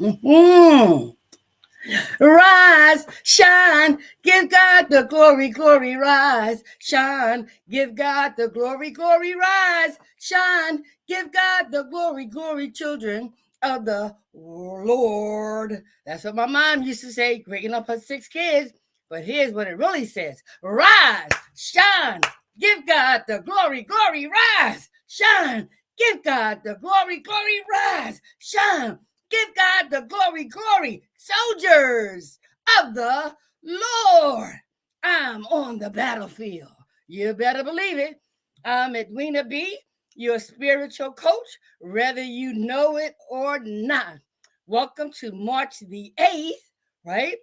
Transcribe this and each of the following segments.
Mhm. Rise, shine, give God the glory, glory, rise, shine, give God the glory, glory, rise, shine, give God the glory, glory, children of the Lord. That's what my mom used to say, growing up her 6 kids. But here's what it really says: rise, shine, give God the glory, glory, rise, shine, give God the glory, glory, rise, shine. Give God the glory, glory, soldiers of the Lord. I'm on the battlefield. You better believe it. I'm Edwina B., your spiritual coach, whether you know it or not. Welcome to March the 8th, right?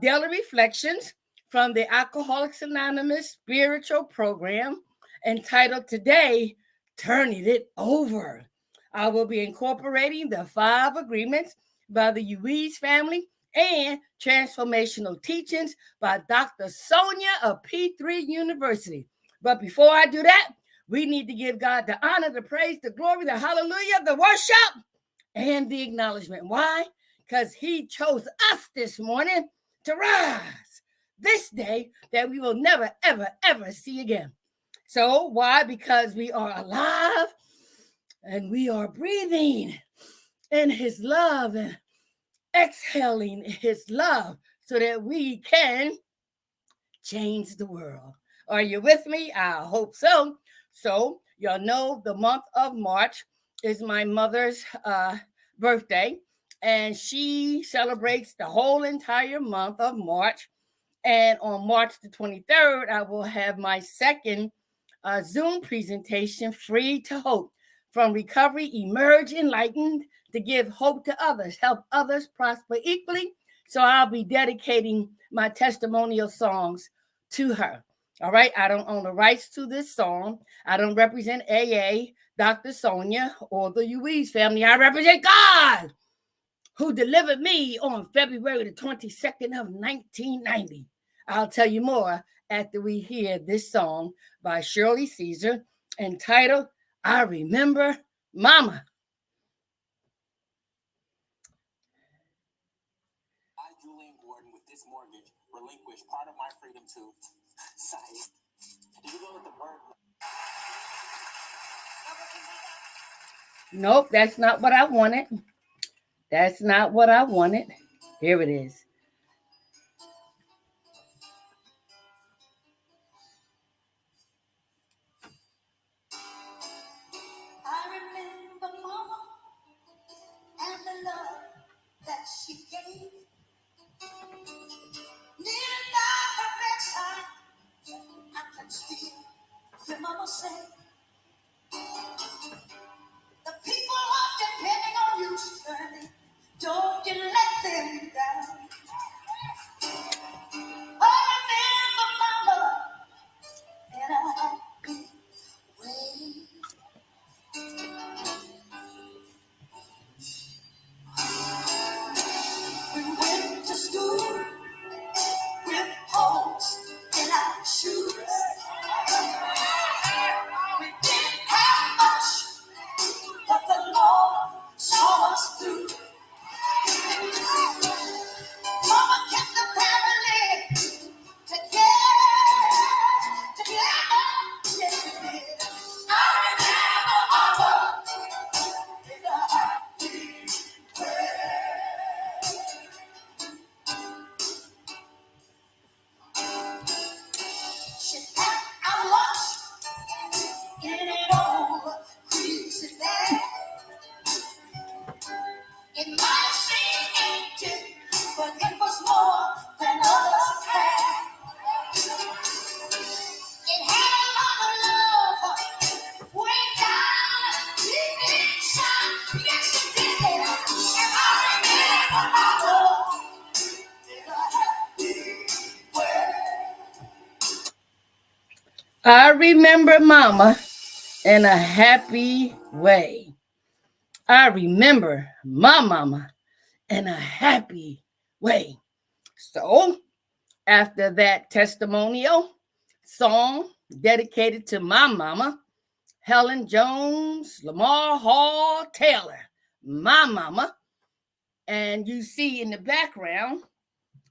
Daily Reflections from the Alcoholics Anonymous Spiritual Program, entitled today, Turning It Over. I will be incorporating the 5 agreements by the Ruiz family and transformational teachings by Dr. Sonja of P3 University. But before I do that, we need to give God the honor, the praise, the glory, the hallelujah, the worship, and the acknowledgement. Why? Because He chose us this morning to rise this day that we will never, ever, ever see again. So, why? Because we are alive and we are breathing in His love and exhaling His love so that we can change the world. Are you with me? I hope so. So, y'all know the month of March is my mother's birthday, and she celebrates the whole entire month of March. And on March the 23rd, I will have my second Zoom presentation, Free to Hope: From Recovery, Emerge Enlightened, to give hope to others, help others prosper equally. So I'll be dedicating my testimonial songs to her. All right. I don't own the rights to this song. I don't represent AA, Dr. Sonja, or the Ruiz family. I represent God, who delivered me on February the 22nd of 1990. I'll tell you more after we hear this song by Shirley Caesar entitled, I Remember Mama. I, Julian Gordon, with this mortgage, relinquish part of my freedom to science. Do you know what the word? Nope, that's not what I wanted. That's not what I wanted. Here it is. I remember Mama and the love that she gave. Kneeling by her bedside, I can still hear Mama say, the people are depending on you, Shirley. Don't you let them down. I remember Mama in a happy way. We went to school with holes in our shoes. We didn't have much, but the Lord saw us through. Mama kept the family together, together. Yes, we did. I remember Mama in a happy way. She packed our lunch in an old greasy bag. It might seem empty, but it was more than others had. It had a lot of love way down deep inside. Yes, it did. And I remember my love in a happy way. I remember Mama in a happy way. I remember my mama in a happy way. So, after that testimonial song dedicated to my mama, Helen Jones, Lamar Hall Taylor, my mama, And you see in the background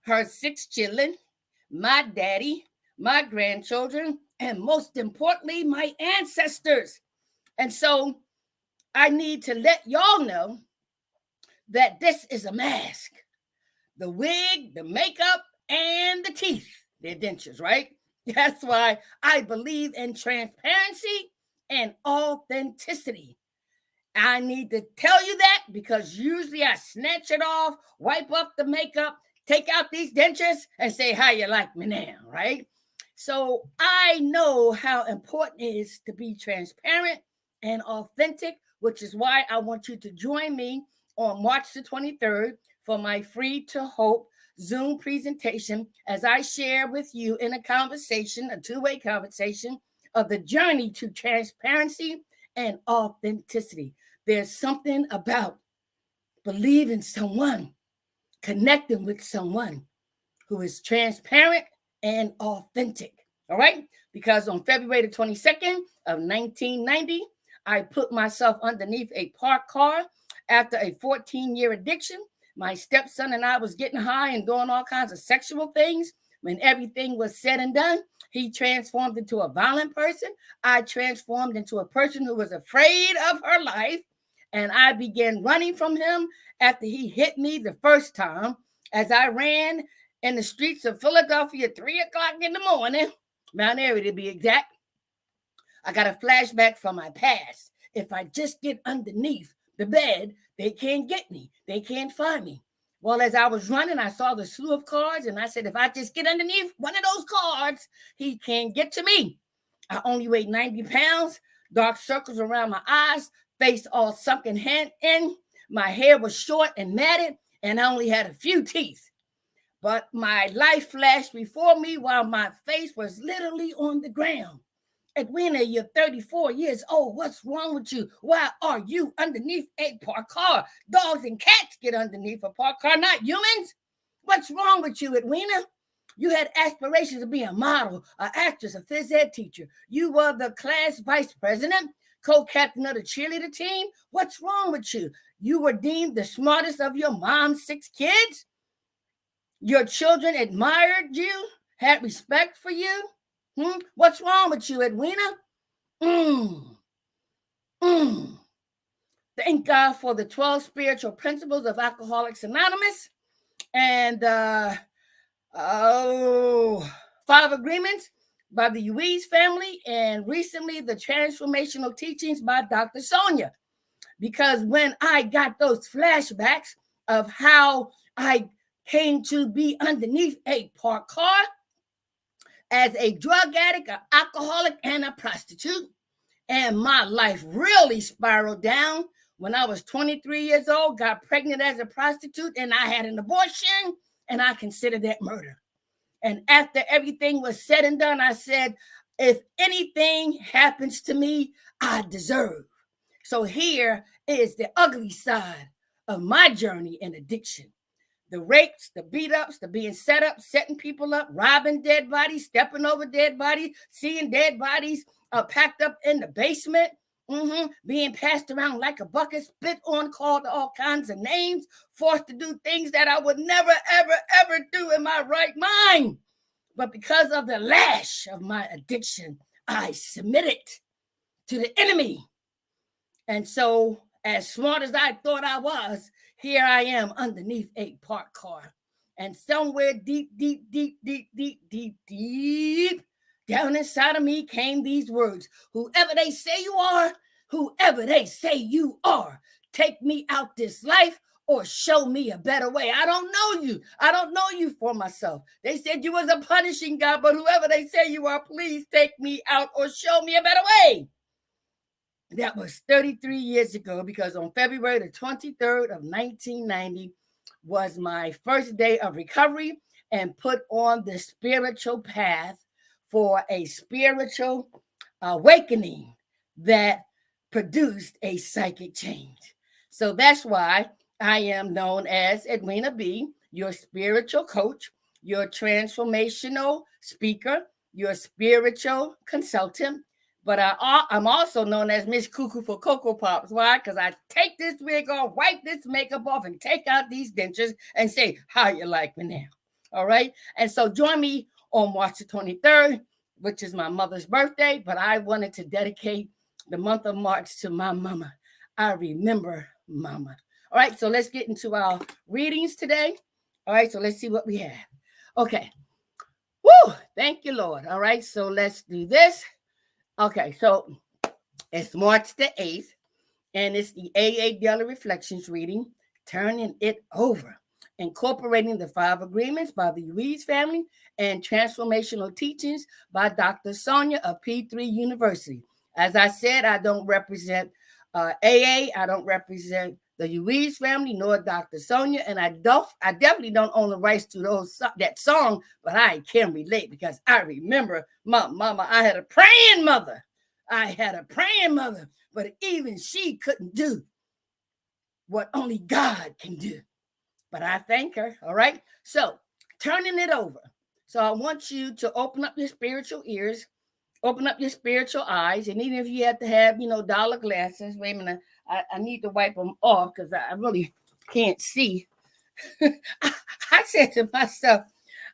her 6 children, my daddy, my grandchildren, and most importantly, my ancestors. And so I need to let y'all know that this is a mask. The wig, the makeup, and the teeth, the dentures, right? That's why I believe in transparency and authenticity. I need to tell you that because usually I snatch it off, wipe up the makeup, take out these dentures, and say, how you like me now, right? So I know how important it is to be transparent and authentic, which is why I want you to join me on March the 23rd for my Free to Hope Zoom presentation as I share with you in a conversation, a two-way conversation of the journey to transparency and authenticity. There's something about believing someone, connecting with someone who is transparent and authentic. All right? Because on February the 22nd of 1990, I put myself underneath a parked car after a 14-year addiction. My stepson and I was getting high and doing all kinds of sexual things. When everything was said and done, he transformed into a violent person. I transformed into a person who was afraid of her life. And I began running from him after he hit me the first time as I ran in the streets of Philadelphia at 3 o'clock in the morning, Mount Airy to be exact. I got a flashback from my past. If I just get underneath the bed, they can't get me. They can't find me. Well, as I was running, I saw the slew of cards, and I said, if I just get underneath one of those cards, he can't get to me. I only weighed 90 pounds, dark circles around my eyes, face all sunken in. My hair was short and matted, and I only had a few teeth. But my life flashed before me while my face was literally on the ground. Edwina, you're 34 years old. What's wrong with you? Why are you underneath a parked car? Dogs and cats get underneath a parked car, not humans. What's wrong with you, Edwina? You had aspirations to be a model, an actress, a phys ed teacher. You were the class vice president, co-captain of the cheerleader team. What's wrong with you? You were deemed the smartest of your mom's 6 kids. Your children admired you, had respect for you. What's wrong with you, Edwina? Thank God for the 12 spiritual principles of Alcoholics Anonymous and 5 agreements by the Ruiz family, and recently the transformational teachings by Dr. Sonja. Because when I got those flashbacks of how I came to be underneath a parked car as a drug addict, an alcoholic, and a prostitute, and my life really spiraled down when I was 23 years old, got pregnant as a prostitute, and I had an abortion, and I considered that murder. And after everything was said and done, I said, if anything happens to me, I deserve. So here is the ugly side of my journey in addiction. The rapes, the beat ups, the being set up, setting people up, robbing dead bodies, stepping over dead bodies, seeing dead bodies packed up in the basement, being passed around like a bucket, spit on, called all kinds of names, forced to do things that I would never, ever, ever do in my right mind. But because of the lash of my addiction, I submitted to the enemy. And so, as smart as I thought I was, here I am underneath a parked car. And somewhere deep down inside of me came these words: whoever they say you are, whoever they say you are, take me out this life or show me a better way. I don't know you. I don't know you for myself. They said you was a punishing God, but whoever they say you are, please take me out or show me a better way. That was 33 years ago, because on February the 23rd of 1990 was my first day of recovery and put on the spiritual path for a spiritual awakening that produced a psychic change. So that's why I am known as Edwina B., your spiritual coach, your transformational speaker, your spiritual consultant, But I'm also known as Miss Cuckoo for Cocoa Pops. Why? Because I take this wig off, wipe this makeup off, and take out these dentures and say, how you like me now? All right? And so join me on March the 23rd, which is my mother's birthday, but I wanted to dedicate the month of March to my mama. I remember mama. All right, so let's get into our readings today. All right, so let's see what we have. Okay. Woo! Thank you, Lord. All right, so let's do this. Okay, so it's March the 8th, and it's the AA Daily Reflections reading, Turning It Over, incorporating the 5 agreements by the Ruiz family and transformational teachings by Dr. Sonja of P3 University. As I said, I don't represent AA. I don't represent the Ruiz family nor Dr. Sonja, and I definitely don't own the rights to that song, but I can relate because I remember my mama. I had a praying mother. But even she couldn't do what only God can do. But I thank her. All right. So turning it over. So I want you to open up your spiritual ears, open up your spiritual eyes, and even if you have to have, dollar glasses. Wait a minute. I need to wipe them off because I really can't see. I said to myself,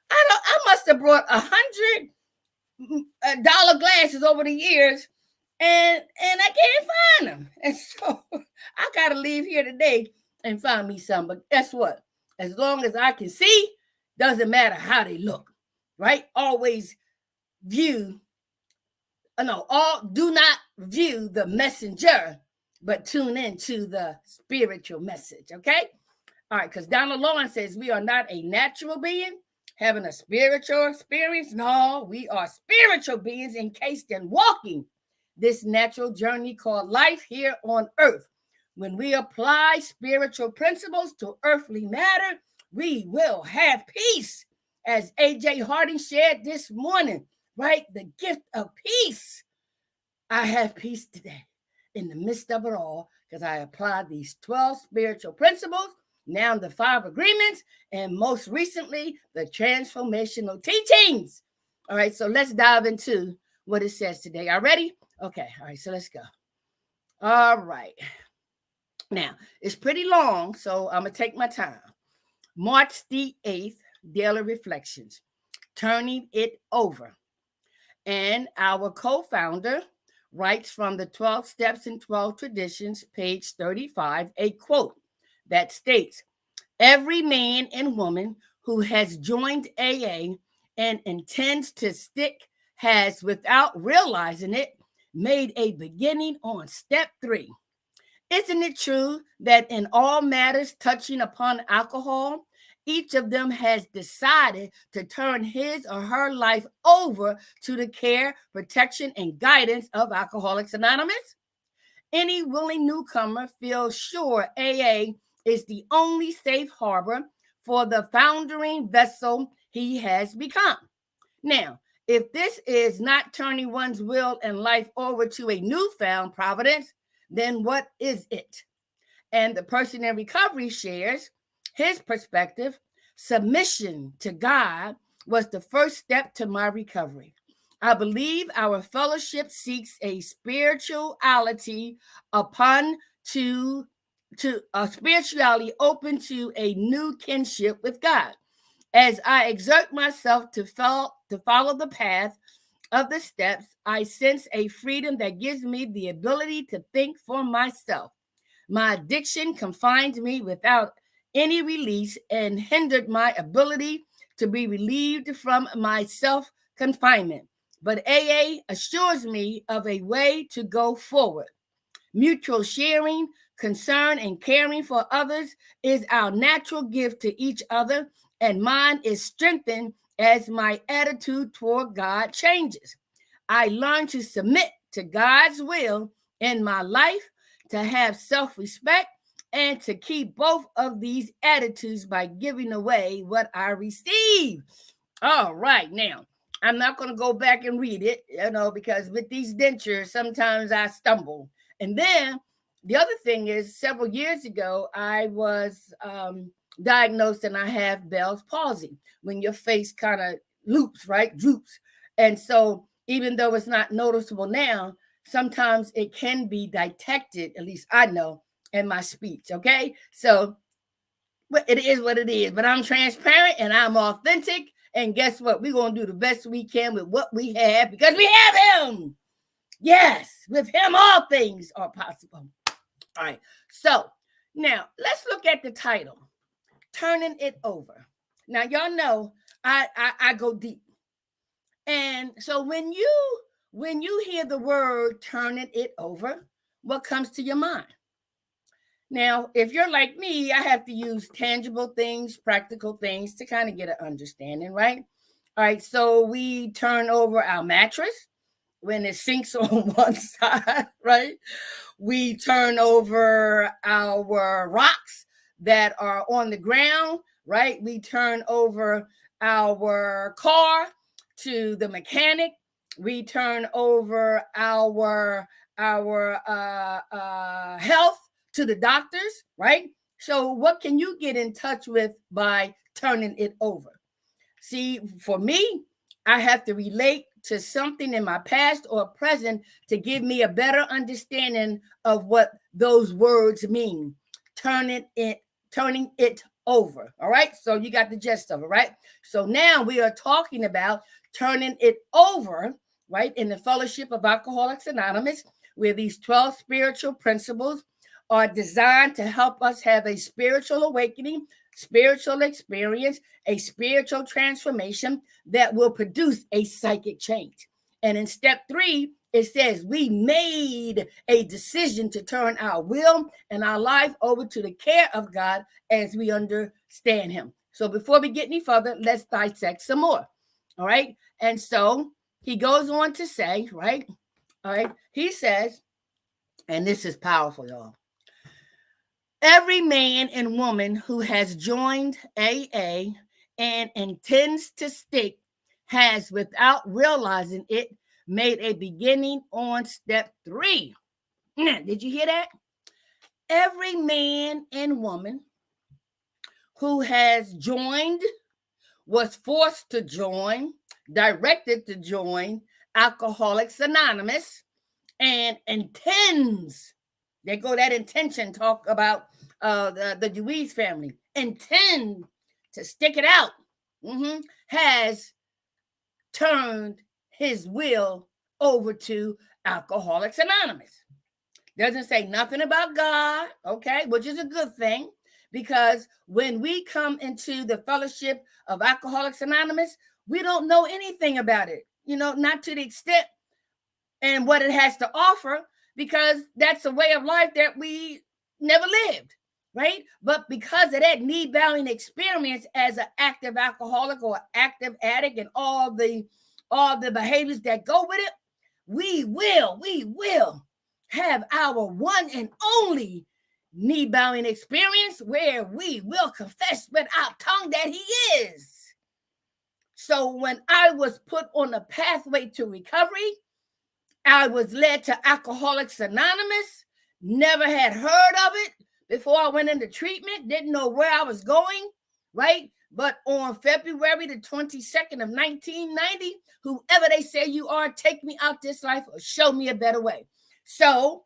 I must have brought $100 glasses over the years, and I can't find them. And so I gotta leave here today and find me some. But guess what? As long as I can see, doesn't matter how they look, right? Always do not view the messenger, but tune into the spiritual message, okay? All right, because Donald Lawrence says we are not a natural being having a spiritual experience. No, we are spiritual beings encased in walking this natural journey called life here on earth. When we apply spiritual principles to earthly matter, we will have peace. As A.J. Harding shared this morning, right? The gift of peace. I have peace today in the midst of it all because I applied these 12 spiritual principles, now the 5 agreements, and most recently, the transformational teachings. All right, so let's dive into what it says today. Are you ready? Okay, all right, so let's go. All right. Now, it's pretty long, so I'm going to take my time. March the 8th, Daily Reflections, Turning It Over. And our co-founder writes from the 12 Steps and 12 Traditions, page 35, a quote that states, every man and woman who has joined AA and intends to stick has, without realizing it, made a beginning on step 3. Isn't it true that in all matters touching upon alcohol, each of them has decided to turn his or her life over to the care, protection, and guidance of Alcoholics Anonymous? Any willing newcomer feels sure AA is the only safe harbor for the foundering vessel he has become. Now, if this is not turning one's will and life over to a newfound providence, then what is it? And the person in recovery shares his perspective. Submission to God was the first step to my recovery. I believe our fellowship seeks a spirituality to a spirituality open to a new kinship with God. As I exert myself to follow the path of the steps, I sense a freedom that gives me the ability to think for myself. My addiction confined me without any release and hindered my ability to be relieved from my self-confinement. But AA assures me of a way to go forward. Mutual sharing, concern, and caring for others is our natural gift to each other, and mine is strengthened as my attitude toward God changes. I learn to submit to God's will in my life, to have self-respect, and to keep both of these attitudes by giving away what I receive. All right, now, I'm not going to go back and read it, because with these dentures, sometimes I stumble. And then the other thing is, several years ago, I was diagnosed and I have Bell's palsy, when your face kind of loops, right? Droops. And so even though it's not noticeable now, sometimes it can be detected, at least I know, in my speech. Okay. So it is what it is, but I'm transparent and I'm authentic. And guess what? We're going to do the best we can with what we have because we have him. Yes, with him, all things are possible. All right. So now let's look at the title, Turning It Over. Now, y'all know I go deep. And so when you hear the word turning it over, what comes to your mind? Now, if you're like me, I have to use tangible things, practical things to kind of get an understanding, right? All right, so we turn over our mattress when it sinks on one side, right? We turn over our rocks that are on the ground, right? We turn over our car to the mechanic. We turn over our health to the doctors, right? So what can you get in touch with by turning it over? See, for me, I have to relate to something in my past or present to give me a better understanding of what those words mean. Turning it over. All right. So you got the gist of it, right? So now we are talking about turning it over, right? In the Fellowship of Alcoholics Anonymous, where these 12 spiritual principles are designed to help us have a spiritual awakening, spiritual experience, a spiritual transformation that will produce a psychic change. And in step 3, it says we made a decision to turn our will and our life over to the care of God as we understand him. So before we get any further, let's dissect some more. All right. And so he goes on to say, right? All right. He says, and this is powerful, y'all. Every man and woman who has joined AA and intends to stick has, without realizing it, made a beginning on step 3. Now, did you hear that? Every man and woman who has joined, was forced to join, directed to join Alcoholics Anonymous, and intends, there go that intention talk about the Ruiz family, intend to stick it out, has turned his will over to Alcoholics Anonymous. Doesn't say nothing about God, okay, which is a good thing, because when we come into the Fellowship of Alcoholics Anonymous, we don't know anything about it, not to the extent and what it has to offer, because that's a way of life that we never lived, right? But because of that knee-bowing experience as an active alcoholic or active addict and all the behaviors that go with it, we will have our one and only knee-bowing experience where we will confess with our tongue that he is. So when I was put on a pathway to recovery, I was led to Alcoholics Anonymous, never had heard of it before I went into treatment, didn't know where I was going, right? But on February the 22nd of 1990, whoever they say you are, take me out this life or show me a better way. So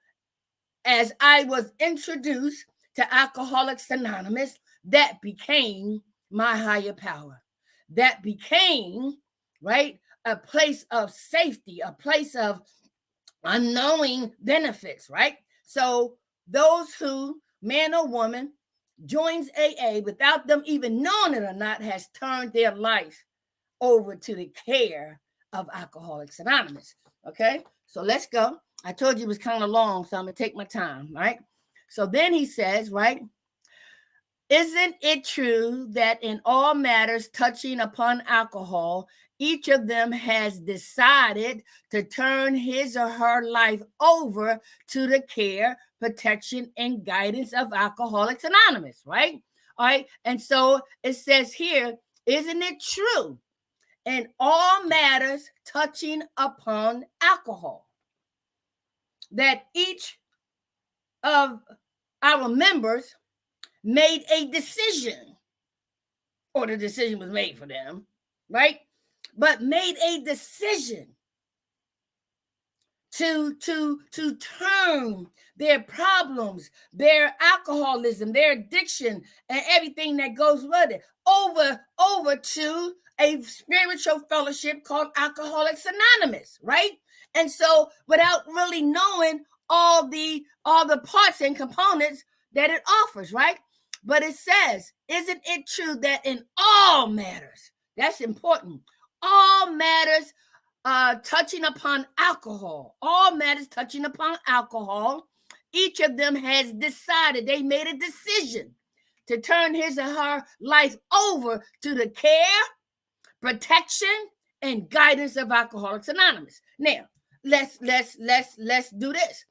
as I was introduced to Alcoholics Anonymous, that became my higher power. That became, right, a place of safety, a place of unknowing benefits, right? So those who, man or woman, joins AA without them even knowing it or not, has turned their life over to the care of Alcoholics Anonymous. Okay, so let's go. I told you it was kind of long, so I'm gonna take my time, right? So then he says, right, isn't it true that in all matters touching upon alcohol, each of them has decided to turn his or her life over to the care, protection, and guidance of Alcoholics Anonymous, right? All right. And so it says here, isn't it true in all matters touching upon alcohol that each of our members made a decision, or the decision was made for them, right? But made a decision to turn their problems, their alcoholism, their addiction, and everything that goes with it over to a spiritual fellowship called Alcoholics Anonymous, right? And so without really knowing all the parts and components that it offers, right? But it says, isn't it true that in all matters, that's important, all matters touching upon alcohol, each of them has decided, they made a decision to turn his or her life over to the care, protection, and guidance of Alcoholics Anonymous. Now, let's do this.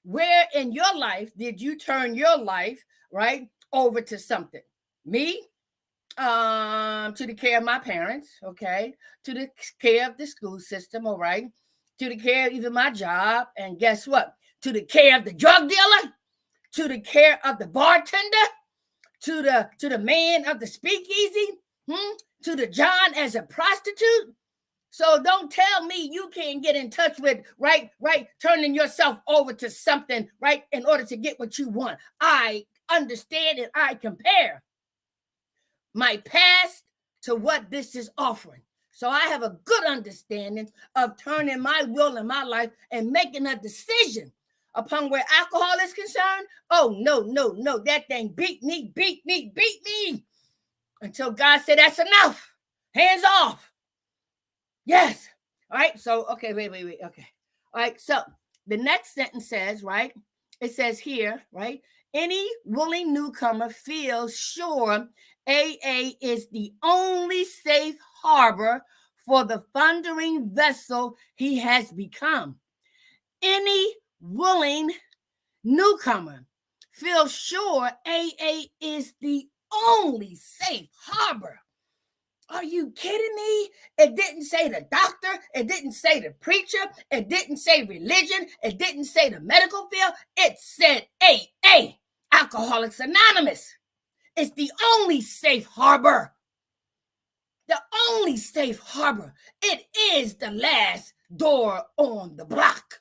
Where in your life did you turn your life, right, over to something? Me, to the care of my parents, okay, to the care of the school system, all right, to the care of even my job, and guess what? To the care of the drug dealer, to the care of the bartender, to the man of the speakeasy, to the John as a prostitute. So don't tell me you can't get in touch with, right, turning yourself over to something, right, in order to get what you want. I understand and I compare my past to what this is offering. So I have a good understanding of turning my will in my life and making a decision upon where alcohol is concerned. Oh, no, that thing beat me until God said, that's enough. Hands off. Yes. All right. So, okay, wait. Okay. All right. So the next sentence says, right, it says here, right, any willing newcomer feels sure AA is the only safe harbor for the thundering vessel he has become. Any willing newcomer feels sure AA is the only safe harbor. Are you kidding me? It didn't say the doctor. It didn't say the preacher. It didn't say religion. It didn't say the medical field. It said AA, Alcoholics Anonymous. It's the only safe harbor. The only safe harbor. It is the last door on the block.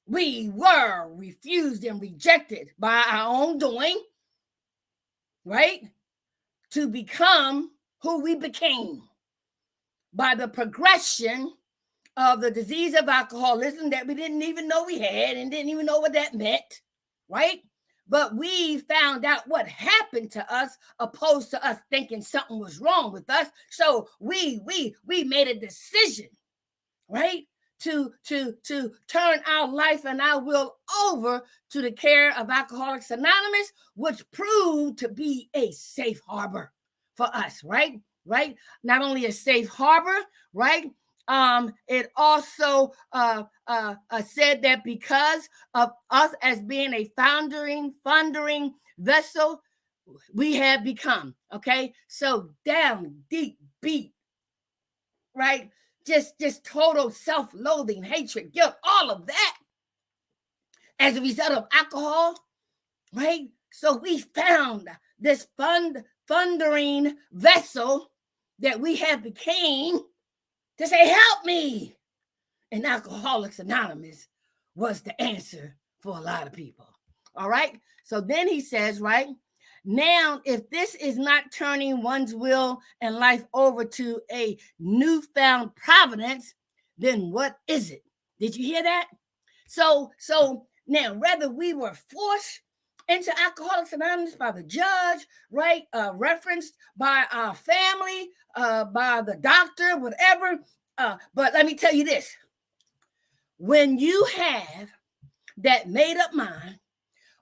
We were refused and rejected by our own doing, right? To become who we became by the progression of the disease of alcoholism that we didn't even know we had and didn't even know what that meant, right? But we found out what happened to us opposed to us thinking something was wrong with us. So we made a decision, right? To turn our life and our will over to the care of Alcoholics Anonymous, which proved to be a safe harbor for us, right? Not only a safe harbor, right? It also said that because of us as being a thundering vessel, we have become, okay? So down, deep, beat, right? Just total self-loathing, hatred, guilt, all of that as a result of alcohol, right? So we found this thundering vessel that we have became to say, help me. And Alcoholics Anonymous was the answer for a lot of people. All right. So then he says, right, now, if this is not turning one's will and life over to a newfound providence, then what is it? Did you hear that? So now, whether we were forced into Alcoholics Anonymous by the judge, right, referenced by our family, by the doctor, whatever, but let me tell you this. When you have that made up mind,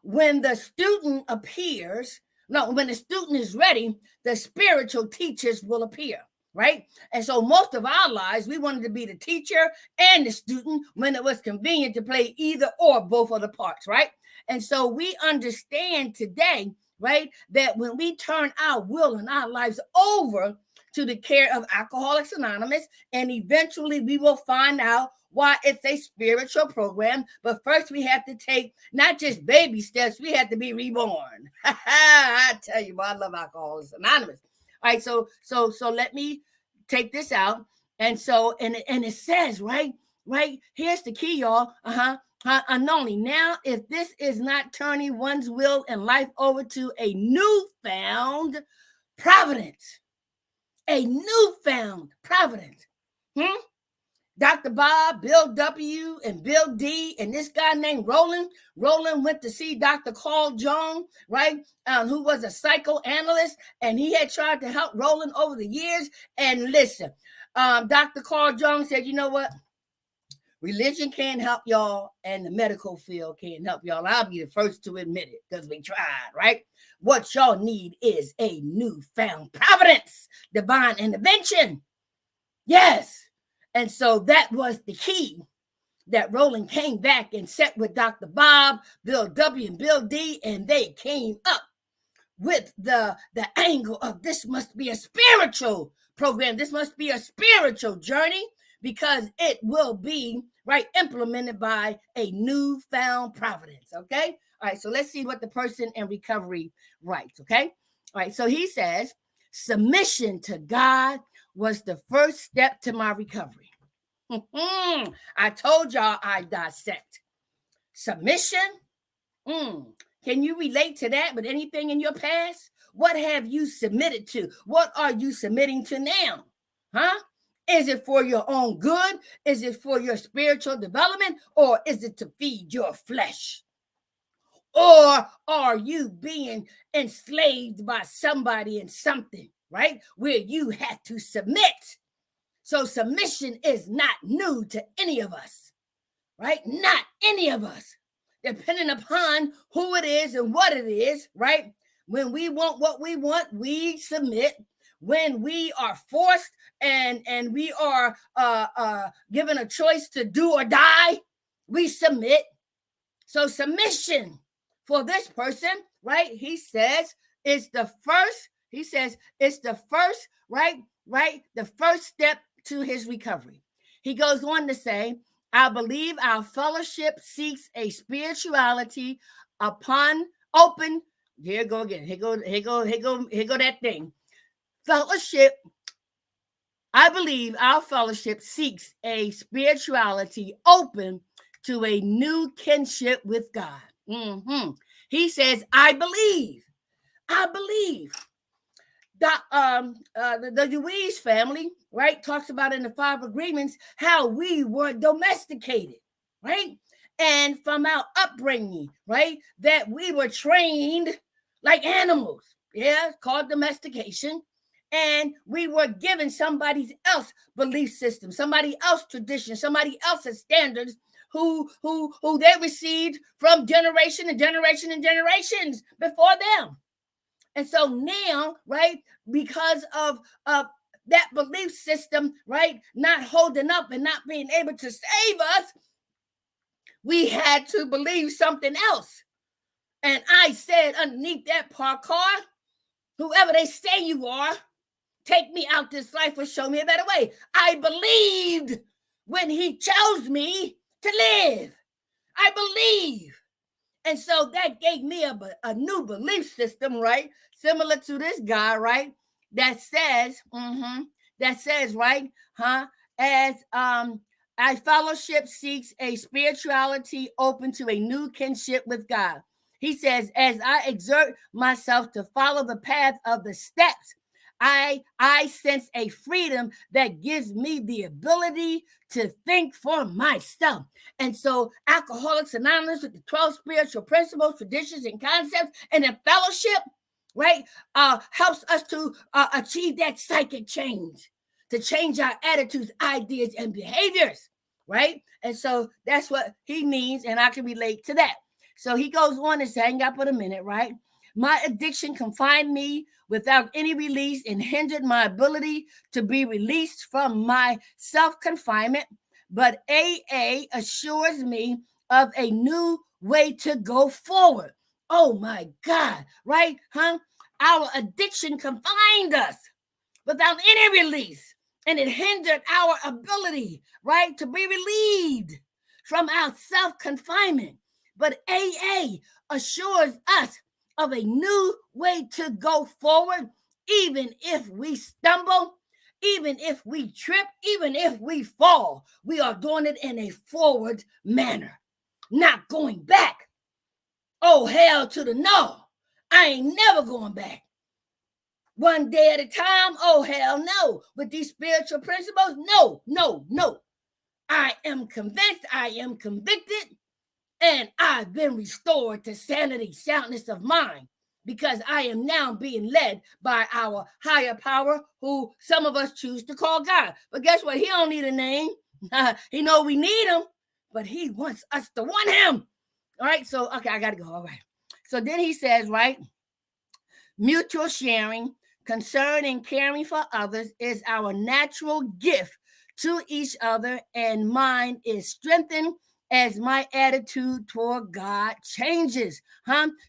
when the student appears, when the student is ready, the spiritual teachers will appear, right? And so most of our lives, we wanted to be the teacher and the student when it was convenient to play either or both of the parts, right? And so we understand today, right, that when we turn our will and our lives over to the care of Alcoholics Anonymous, and eventually we will find out why it's a spiritual program. But first we have to take not just baby steps, we have to be reborn. I tell you, I love Alcoholics Anonymous. All right, so let me take this out. And so, and it says, right, right? Here's the key, y'all. Unknowingly. Now, if this is not turning one's will and life over to a newfound providence, Dr. Bob, Bill W., and Bill D., and this guy named Roland. Roland went to see Dr. Carl Jung, right, who was a psychoanalyst, and he had tried to help Roland over the years. And listen, Dr. Carl Jung said, you know what? Religion can't help y'all, and the medical field can't help y'all. I'll be the first to admit it because we tried, right? What y'all need is a newfound providence, divine intervention. Yes. And so that was the key that Roland came back and sat with Dr. Bob, Bill W., and Bill D., and they came up with the angle of this must be a spiritual program. This must be a spiritual journey because it will be, right, implemented by a newfound providence, okay? All right, so let's see what the person in recovery writes, okay? All right, so he says, submission to God was the first step to my recovery. I told y'all I dissect. Submission? Can you relate to that with anything in your past? What have you submitted to? What are you submitting to now? Huh? Is it for your own good? Is it for your spiritual development? Or is it to feed your flesh? Or are you being enslaved by somebody and something, right? Where you have to submit. So submission is not new to any of us, right? Not any of us. Depending upon who it is and what it is, right? When we want what we want, we submit. When we are forced and we are given a choice to do or die, we submit. So submission for this person, right? He says it's the first. He says it's the first, right? The first step to his recovery. He goes on to say, I believe our fellowship seeks a spirituality upon open. Here go again. Here go that thing. Fellowship. I believe our fellowship seeks a spirituality open to a new kinship with God. He says, I believe. The Ruiz family, right, talks about in the 5 agreements how we were domesticated, right? And from our upbringing, right, that we were trained like animals, called domestication. And we were given somebody else's belief system, somebody else's tradition, somebody else's standards who they received from generation and generation and generations before them. And so now, right, because of that belief system, right, not holding up and not being able to save us, we had to believe something else. And I said underneath that parkour, whoever they say you are, take me out this life or show me a better way. I believed when he chose me to live. I believe. And so that gave me a new belief system, right? Similar to this guy, right? That says, right? As our fellowship seeks a spirituality open to a new kinship with God. He says, as I exert myself to follow the path of the steps, I sense a freedom that gives me the ability to think for myself. And so Alcoholics Anonymous with the 12 spiritual principles, traditions, and concepts, and the fellowship, right, helps us to achieve that psychic change, to change our attitudes, ideas, and behaviors, right? And so that's what he means, and I can relate to that. So he goes on and says, hang up for a minute, right? My addiction confined me without any release and hindered my ability to be released from my self-confinement. But AA assures me of a new way to go forward. Oh my God, right? Our addiction confined us without any release, and it hindered our ability, right, to be relieved from our self-confinement. But AA assures us of a new way to go forward, even if we stumble, even if we trip, even if we fall, we are doing it in a forward manner, not going back. Oh, hell to the no. I ain't never going back. One day at a time, oh, hell no. With these spiritual principles, no, no, no. I am convinced, I am convicted, and I've been restored to sanity, soundness of mind, because I am now being led by our higher power, who some of us choose to call God. But guess what? He don't need a name. He know we need him, but he wants us to want him. All right, so, okay, I got to go. All right. So then he says, right, mutual sharing, concern, and caring for others is our natural gift to each other, and mine is strengthened as my attitude toward God changes.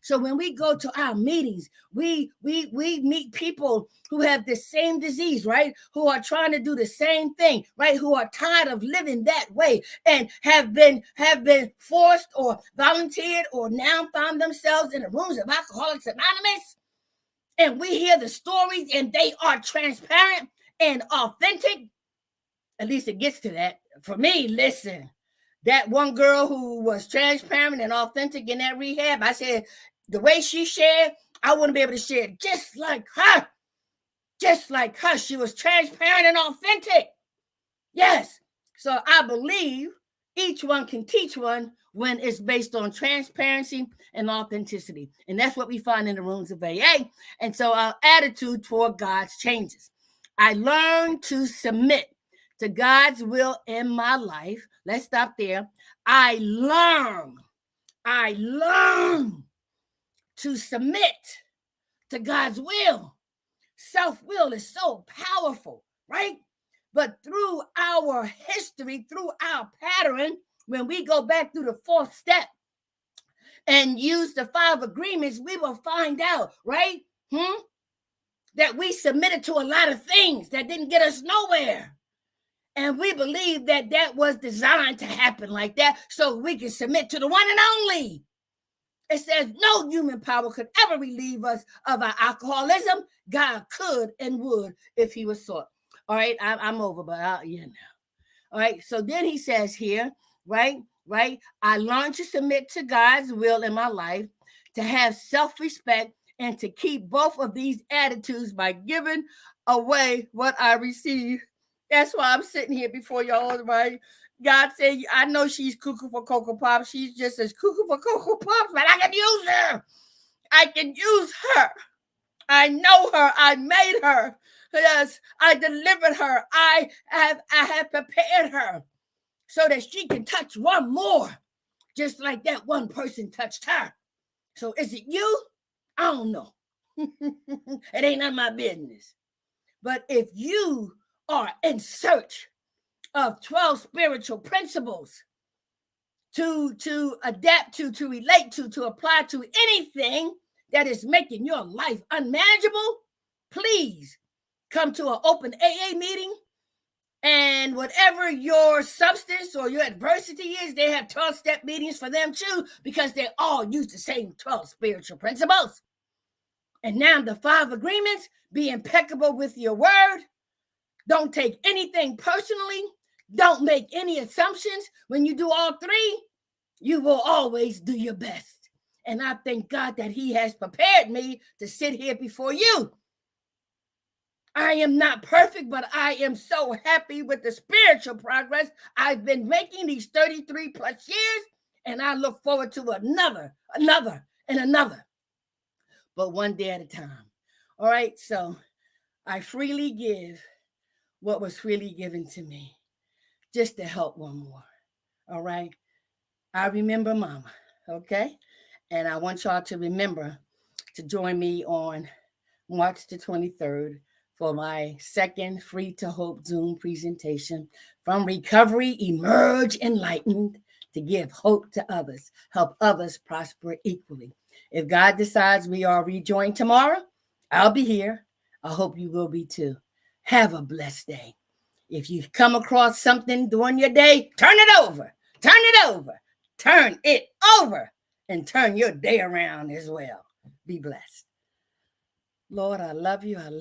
So when we go to our meetings, we meet people who have the same disease, right? Who are trying to do the same thing, right? Who are tired of living that way and have been forced or volunteered or now found themselves in the rooms of Alcoholics Anonymous. And we hear the stories, and they are transparent and authentic. At least it gets to that. For me, listen, that one girl who was transparent and authentic in that rehab, I said, the way she shared, I wouldn't be able to share just like her. Just like her. She was transparent and authentic. Yes. So I believe each one can teach one when it's based on transparency and authenticity. And that's what we find in the rooms of AA. And so our attitude toward God's changes. I learned to submit to God's will in my life. Let's stop there. I learn to submit to God's will. Self-will is so powerful, right? But through our history, through our pattern, when we go back through the fourth step and use the 5 agreements, we will find out, right? That we submitted to a lot of things that didn't get us nowhere. And we believe that that was designed to happen like that so we can submit to the one and only. It says no human power could ever relieve us of our alcoholism. God could and would if he was sought. All right, I'm over, but all right, so then he says here, right, I learned to submit to God's will in my life, to have self-respect, and to keep both of these attitudes by giving away what I receive. That's why I'm sitting here before y'all, right? God said, I know she's cuckoo for Cocoa Pops. She's just as cuckoo for Cocoa Pops, but I can use her. I can use her. I know her. I made her. Yes, I delivered her. I have prepared her so that she can touch one more, just like that one person touched her. So is it you? I don't know. It ain't none of my business. But if you are in search of 12 spiritual principles to adapt to relate to apply to anything that is making your life unmanageable, please come to an open AA meeting. And whatever your substance or your adversity is, they have 12-step meetings for them too, because they all use the same 12 spiritual principles. And now the 5 agreements: be impeccable with your word. Don't take anything personally. Don't make any assumptions. When you do all 3, you will always do your best. And I thank God that he has prepared me to sit here before you. I am not perfect, but I am so happy with the spiritual progress I've been making these 33 plus years, and I look forward to another, and another. But one day at a time. All right, so I freely give what was freely given to me, just to help one more. All right, I remember Mama, okay? And I want y'all to remember to join me on March the 23rd for my second Free to Hope Zoom presentation, From Recovery, Emerge Enlightened, to give hope to others, help others prosper equally. If God decides we are rejoined tomorrow, I'll be here. I hope you will be too. Have a blessed day. If you come across something during your day, turn it over, and turn your day around as well. Be blessed. Lord, I love you.